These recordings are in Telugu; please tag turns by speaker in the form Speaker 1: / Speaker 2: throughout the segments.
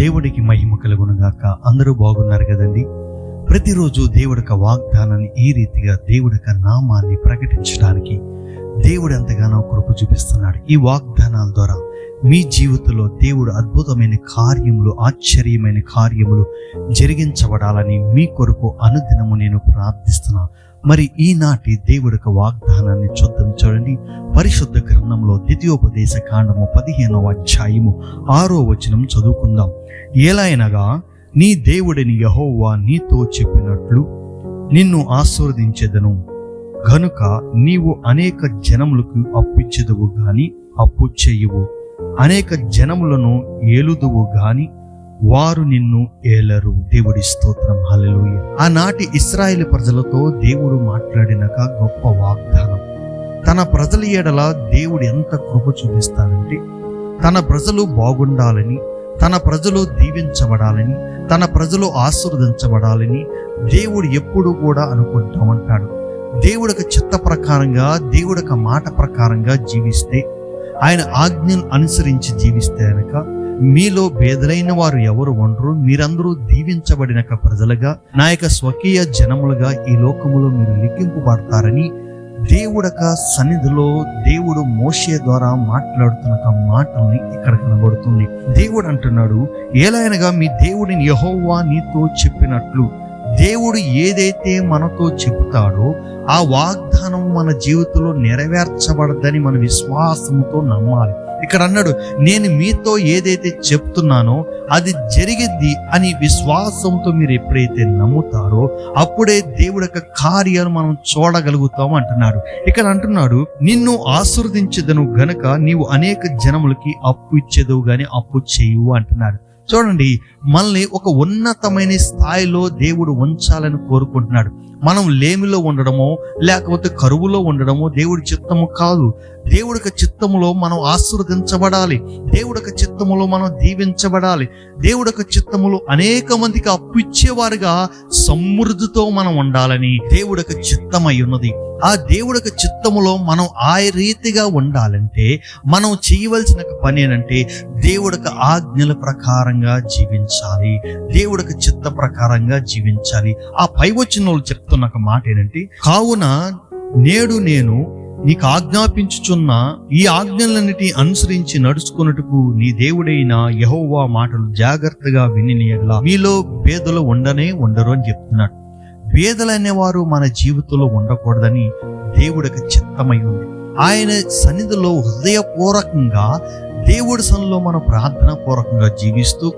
Speaker 1: దేవుడికి మహిమ కలుగునుగాక. అందరూ బాగున్నారు కదండి. ప్రతిరోజు దేవుడి యొక్క వాగ్దానాన్ని ఈ రీతిగా దేవుడి యొక్క నామాన్ని ప్రకటించడానికి దేవుడు ఎంతగానో కృప చూపిస్తున్నాడు. ఈ వాగ్దానాల ద్వారా మీ జీవితంలో దేవుడు అద్భుతమైన కార్యములు, ఆశ్చర్యమైన కార్యములు జరిగించబడాలని మీ కొరకు అనుదినము నేను ప్రార్థిస్తున్నా. మరి ఈనాటి దేవుడి యొక్క వాగ్దానాన్ని చూద్దాం. చూడండి, పరిశుద్ధ గ్రంథంలో ద్వితీయోపదేశ కాండము 15వ అధ్యాయము 6వ వచనం చదువుకుందాం. ఎలాగనగా నీ దేవుడిని యెహోవా నీతో చెప్పినట్లు నిన్ను ఆశీర్వదించెదను గనుక నీవు అనేక జనములకు అప్పిచ్చెదవు గాని అప్పు చేయవు, అనేక జనములను ఏలుదువు గాని వారు నిన్ను ఏలరు. దేవుడి స్తోత్రం, హల్లెలూయా. ఆనాటి ఇశ్రాయేలు ప్రజలతో దేవుడు మాట్లాడినాక గొప్ప వాగ్దానం. తన ప్రజల ఎడల దేవుడు ఎంత కృప చూపిస్తాడంటే, తన ప్రజలు బాగుండాలని, తన ప్రజలు దీవించబడాలని, తన ప్రజలు ఆశీర్వదించబడాలని దేవుడు ఎప్పుడు కూడా అనుకుంటామంటాడు. దేవుడికి చిత్త ప్రకారంగా, దేవుడికి మాట ప్రకారంగా జీవిస్తే, ఆయన ఆజ్ఞను అనుసరించి జీవిస్తే కనుక మీలో బేదలైన వారు ఎవరు ఉండరు. మీరందరూ దీవించబడిన ప్రజలుగా, నా యొక్క స్వకీయ జనములుగా ఈ లోకములో మీరు లిఖింపబడతారని దేవుడక సన్నిధిలో దేవుడు మోషే ద్వారా మాట్లాడుతున్న మాటల్ని ఇక్కడ కనబడుతుంది. దేవుడు అంటున్నాడు, ఎలాగనగా మీ దేవుడిని యెహోవా నీతో చెప్పినట్లు. దేవుడు ఏదైతే మనతో చెబుతాడో ఆ వాగ్దానం మన జీవితంలో నెరవేర్చబడదని మన విశ్వాసంతో నమ్మాలి. ఇక్కడ అన్నాడు, నేను మీతో ఏదైతే చెప్తున్నానో అది జరిగిద్ది అని విశ్వాసంతో మీరు ఎప్పుడైతే నమ్ముతారో అప్పుడే దేవుడి యొక్క కార్యాలు మనం చూడగలుగుతాం అంటున్నాడు. ఇక్కడ అంటున్నాడు, నిన్ను ఆశీర్వదించెదను గనక నీవు అనేక జనములకి అప్పు ఇచ్చేదవు గాని అప్పు చేయవు అంటున్నాడు. చూడండి, మనల్ని ఒక ఉన్నతమైన స్థాయిలో దేవుడు ఉంచాలని కోరుకుంటున్నాడు. మనం లేమిలో ఉండడమో లేకపోతే కరువులో ఉండడమో దేవుడి చిత్తము కాదు. దేవుడికి చిత్తములో మనం ఆశీర్వదించబడాలి. దేవుడికి చిత్తములో మనం దీవించబడాలి. దేవుడికి చిత్తములో అనేక మందికి అప్పు ఇచ్చేవారుగా సమృద్ధితో మనం ఉండాలని దేవుడికి చిత్తమై ఉన్నది. ఆ దేవుడికి చిత్తములో మనం ఆ రీతిగా ఉండాలంటే మనం చేయవలసిన పని ఏంటంటే దేవుడికి ఆజ్ఞల ప్రకారంగా జీవించాలి, దేవుడికి చిత్త ప్రకారంగా జీవించాలి. ఆ పై వచనంలో చెప్తున్న మాట ఏంటంటే, కావున నేడు నేను నీకు ఆజ్ఞాపించుచున్న ఈ ఆజ్ఞలన్నిటి అనుసరించి నడుచుకున్నట్టుకు నీ దేవుడైన యెహోవా మాటలు జాగ్రత్తగా విని ఎడల మీలో బేదలు ఉండరు అని చెప్తున్నాడు. బేదలు అనేవారు మన జీవితంలో ఉండకూడదని దేవుడికి చిత్తమై ఉంది. ఆయన సన్నిధిలో హృదయపూర్వకంగా దేవుడి సన్నిధిలో మనం ప్రార్థనా పూర్వకంగా జీవిస్తూ,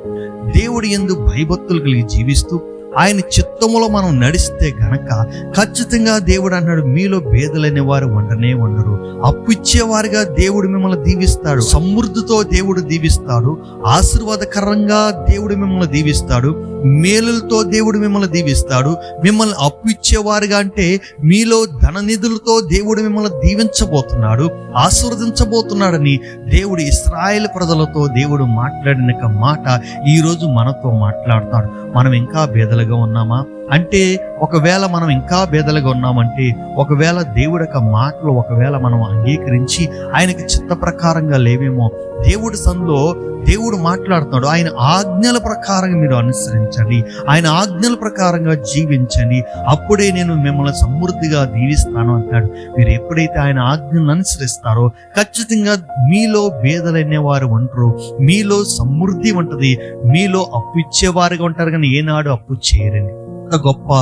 Speaker 1: దేవుడి యందు భయభక్తులు కలిగి జీవిస్తూ ఆయన చిత్తములో మనం నడిస్తే గనక ఖచ్చితంగా దేవుడు అన్నాడు, మీలో బేదలనే వారు ఉండరు. అప్పు ఇచ్చేవారుగా దేవుడు మిమ్మల్ని దీవిస్తాడు, సమృద్ధితో దేవుడు దీవిస్తాడు, ఆశీర్వాదకరంగా దేవుడు మిమ్మల్ని దీవిస్తాడు, మేలులతో దేవుడు మిమ్మల్ని దీవిస్తాడు. మిమ్మల్ని అప్పు ఇచ్చేవారుగా అంటే మీలో ధన నిధులతో దేవుడు మిమ్మల్ని దీవించబోతున్నాడు, ఆశీర్వదించబోతున్నాడని దేవుడు ఇశ్రాయేలు ప్రజలతో దేవుడు మాట్లాడిన మాట ఈ రోజు మనతో మాట్లాడతాడు. మనం ఇంకా బేదలుగా ఉన్నామా అంటే, ఒకవేళ మనం ఇంకా బేదలుగా ఉన్నామంటే, ఒకవేళ దేవుడి యొక్క మాటలు ఒకవేళ మనం అంగీకరించి ఆయనకి చిత్త ప్రకారంగా లేవేమో. దేవుడి సన్నిధిలో దేవుడు మాట్లాడుతున్నాడు, ఆయన ఆజ్ఞల ప్రకారంగా మీరు అనుసరించండి, ఆయన ఆజ్ఞల ప్రకారంగా జీవించండి, అప్పుడే నేను మిమ్మల్ని సమృద్ధిగా దీవిస్తాను అంటాడు. మీరు ఎప్పుడైతే ఆయన ఆజ్ఞలను అనుసరిస్తారో ఖచ్చితంగా మీలో బేదలనే వారు ఉంటారు, మీలో సమృద్ధి ఉంటుంది, మీలో అప్పు ఇచ్చేవారుగా ఉంటారు కానీ ఏనాడు అప్పు చేయరండి. అంత గొప్ప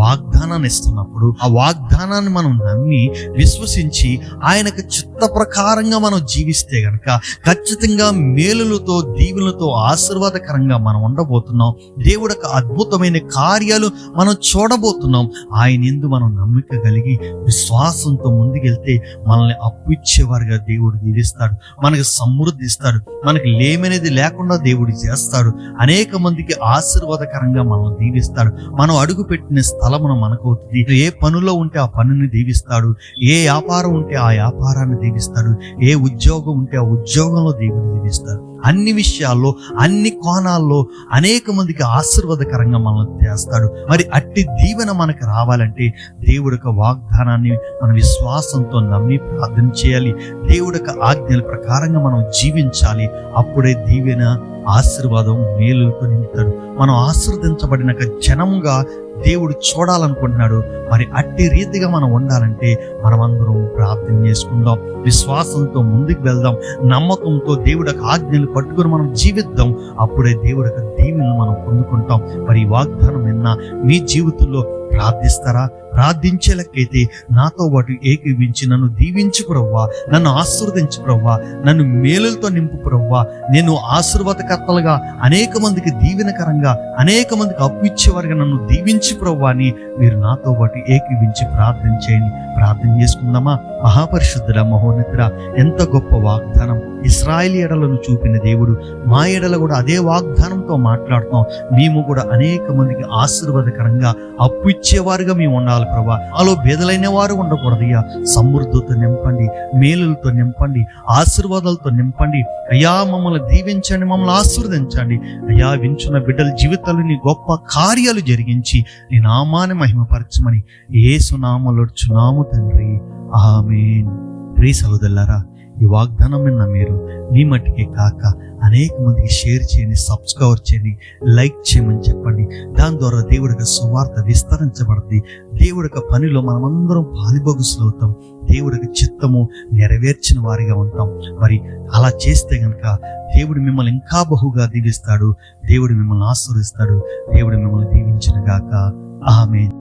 Speaker 1: వాగ్దానాన్ని ఇస్తున్నప్పుడు ఆ వాగ్దానాన్ని మనం నమ్మి విశ్వసించి ఆయనకు చిత్త ప్రకారంగా మనం జీవిస్తే గనక ఖచ్చితంగా మేలులతో దీవులతో ఆశీర్వాదకరంగా మనం ఉండబోతున్నాం. దేవుడి యొక్క అద్భుతమైన కార్యాలు మనం చూడబోతున్నాం. ఆయన యందు మనం నమ్మిక కలిగి విశ్వాసంతో ముందుకెళ్తే మనల్ని అప్పు ఇచ్చేవారుగా దేవుడు దీవిస్తాడు, మనకు సమృద్ధి ఇస్తాడు, మనకి లేమనేది లేకుండా దేవుడు చేస్తాడు, అనేక మందికి ఆశీర్వాదకరంగా మనం దీవిస్తాడు. మనం అడుగు పెట్టిన స్థలమును మనకవుతుంది. ఏ పనులో ఉంటే ఆ పనిని దీవిస్తాడు, ఏ వ్యాపారం ఉంటే ఆ వ్యాపారాన్ని దీవిస్తాడు, ఏ ఉద్యోగం ఉంటే ఆ ఉద్యోగంలో దేవుడు దీవిస్తాడు. అన్ని విషయాల్లో, అన్ని కోణాల్లో అనేక మందికి ఆశీర్వాదకరంగా మనల్ని చేస్తాడు. మరి అట్టి దీవెన మనకు రావాలంటే దేవుడి యొక్క వాగ్దానాన్ని మనం విశ్వాసంతో నమ్మి ప్రార్థన చేయాలి. దేవుడి యొక్క ఆజ్ఞల ప్రకారంగా మనం జీవించాలి. అప్పుడే దీవెన, ఆశీర్వాదం, మేలుతో నింపుతాడు. మనం ఆశీర్వదించబడిన జనముగా దేవుడు చూడాలనుకుంటున్నాడు. మరి అట్టి రీతిగా మనం ఉండాలంటే మనమందరం ప్రార్థన చేసుకుందాం, విశ్వాసంతో ముందుకు వెళ్దాం, నమ్మకంతో దేవుడి యొక్క ఆజ్ఞలు పట్టుకొని మనం జీవిద్దాం. అప్పుడే దేవుడి యొక్క దీవెనలు మనం పొందుకుంటాం. మరి ఈ వాగ్దానం విన్న మీ జీవితంలో ప్రార్థిస్తారా? ప్రార్థించే లెక్కైతే నాతో పాటు ఏకీవించి నన్ను దీవించు ప్రభువా, నన్ను ఆశీర్వదించు ప్రభువా, నన్ను మేలులతో నింపు ప్రభువా, నేను ఆశీర్వాదకర్తలుగా అనేక మందికి దీవెనకరంగా, అనేక మందికి అప్పు ఇచ్చేవారుగా నన్ను దీవించు ప్రభువా అని మీరు నాతో పాటు ఏకీవించి ప్రార్థన చేయండి. ప్రార్థన చేసుకుందామా? మహాపరిశుద్ధుడ, మహోన్నతుడ, ఎంత గొప్ప వాగ్దానం ఇశ్రాయేలు ఎడలను చూపిన దేవుడు మా ఎడల కూడా అదే వాగ్దానంతో మాట్లాడుతున్నాం. మేము కూడా అనేక మందికి ఆశీర్వాదకరంగా అప్పు ఇచ్చేవారుగా మేము ఉండాలి ప్రభా. అలో బేదలైన వారు ఉండకూడదయ్యా. సమృద్ధితో నింపండి, మేలులతో నింపండి, ఆశీర్వాదాలతో నింపండి అయ్యా. మమ్మల్ని దీవించండి, మమ్మల్ని ఆశీర్వదించండి అయ్యా. వించున్న బిడ్డల జీవితాలు నీ గొప్ప కార్యాలు జరిగించి నీ నామాన్ని మహిమపరచమని యేసు నామములో అడుగుచున్నాము తండ్రి, ఆమేన్. ప్రియ సహోదరులారా, ఈ వాగ్దానం విన్న మీరు మీ మట్టికే కాక అనేక మందికి షేర్ చేయండి, సబ్స్క్రైబ్ చేయండి, లైక్ చేయమని చెప్పండి. దాని ద్వారా దేవుడికి సువార్త విస్తరించబడుతుంది. దేవుడికి పనిలో మనమందరం పాలిభాగస్తులు అవుతాం. దేవుడికి చిత్తము నెరవేర్చిన వారిగా ఉంటాం. మరి అలా చేస్తే గనక దేవుడు మిమ్మల్ని ఇంకా బహుగా దీవిస్తాడు. దేవుడు మిమ్మల్ని ఆశీర్వదిస్తాడు. దేవుడు మిమ్మల్ని దీవించిన గాక. ఆమేన్.